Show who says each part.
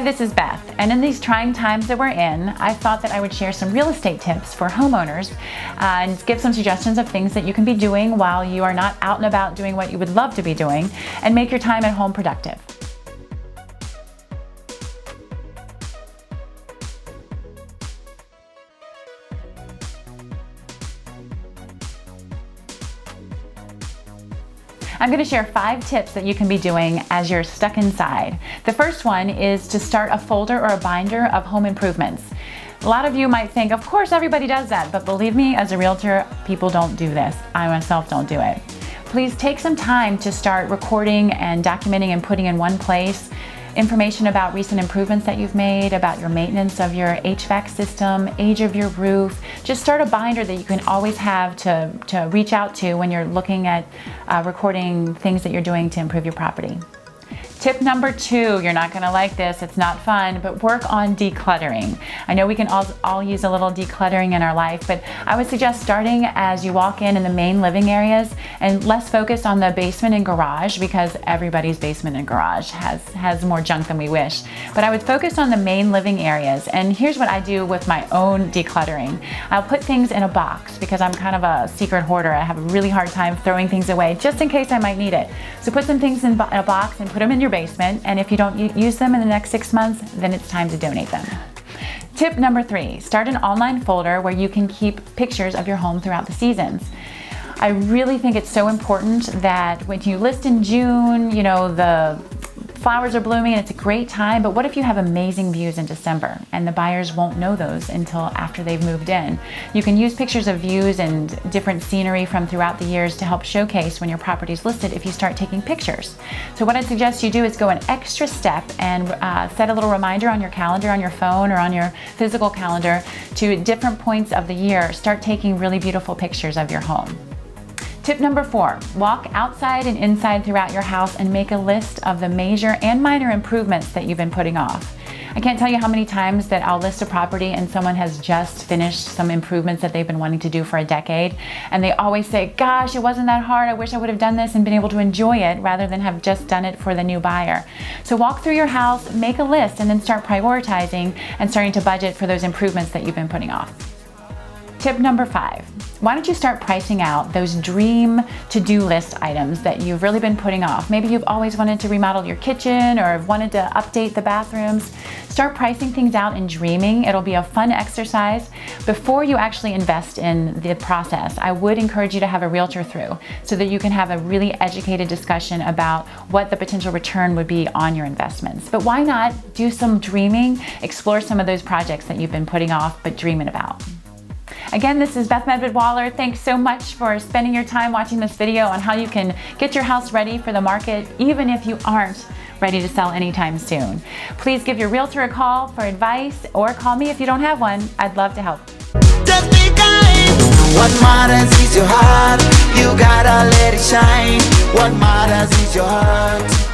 Speaker 1: this is Beth, and in these trying times that we're in, I thought that I would share some real estate tips for homeowners and give some suggestions of things that you can be doing while you are not out and about doing what you would love to be doing, and make your time at home productive. I'm going to share 5 tips that you can be doing as you're stuck inside. The first one is to start a folder or a binder of home improvements. A lot of you might think, of course everybody does that, but believe me, as a realtor, people don't do this. I myself don't do it. Please take some time to start recording and documenting and putting in one place information about recent improvements that you've made, about your maintenance of your HVAC system, age of your roof. Just start a binder that you can always have to reach out to when you're looking at recording things that you're doing to improve your property. Tip number 2, you're not gonna like this, it's not fun, but work on decluttering. I know we can all use a little decluttering in our life, but I would suggest starting as you walk in the main living areas and less focused on the basement and garage, because everybody's basement and garage has more junk than we wish. But I would focus on the main living areas, and here's what I do with my own decluttering. I'll put things in a box because I'm kind of a secret hoarder. I have a really hard time throwing things away just in case I might need it. So put some things in a box and put them in your basement, and if you don't use them in the next 6 months, then it's time to donate them. Tip number 3, start an online folder where you can keep pictures of your home throughout the seasons. I really think it's so important that when you list in June, you know, the flowers are blooming and it's a great time, but what if you have amazing views in December and the buyers won't know those until after they've moved in? You can use pictures of views and different scenery from throughout the years to help showcase when your property is listed if you start taking pictures. So what I suggest you do is go an extra step and set a little reminder on your calendar, on your phone or on your physical calendar to different points of the year. Start taking really beautiful pictures of your home. Tip number 4, walk outside and inside throughout your house and make a list of the major and minor improvements that you've been putting off. I can't tell you how many times that I'll list a property and someone has just finished some improvements that they've been wanting to do for a decade, and they always say, gosh, it wasn't that hard, I wish I would have done this and been able to enjoy it rather than have just done it for the new buyer. So walk through your house, make a list, and then start prioritizing and starting to budget for those improvements that you've been putting off. Tip number 5, why don't you start pricing out those dream to-do list items that you've really been putting off? Maybe you've always wanted to remodel your kitchen or have wanted to update the bathrooms. Start pricing things out and dreaming. It'll be a fun exercise. Before you actually invest in the process, I would encourage you to have a realtor through so that you can have a really educated discussion about what the potential return would be on your investments. But why not do some dreaming, explore some of those projects that you've been putting off but dreaming about. Again, this is Beth Medved Waller. Thanks so much for spending your time watching this video on how you can get your house ready for the market, even if you aren't ready to sell anytime soon. Please give your realtor a call for advice or call me if you don't have one. I'd love to help.
Speaker 2: Just be kind. What matters is your heart. You gotta let it shine. What matters is your heart.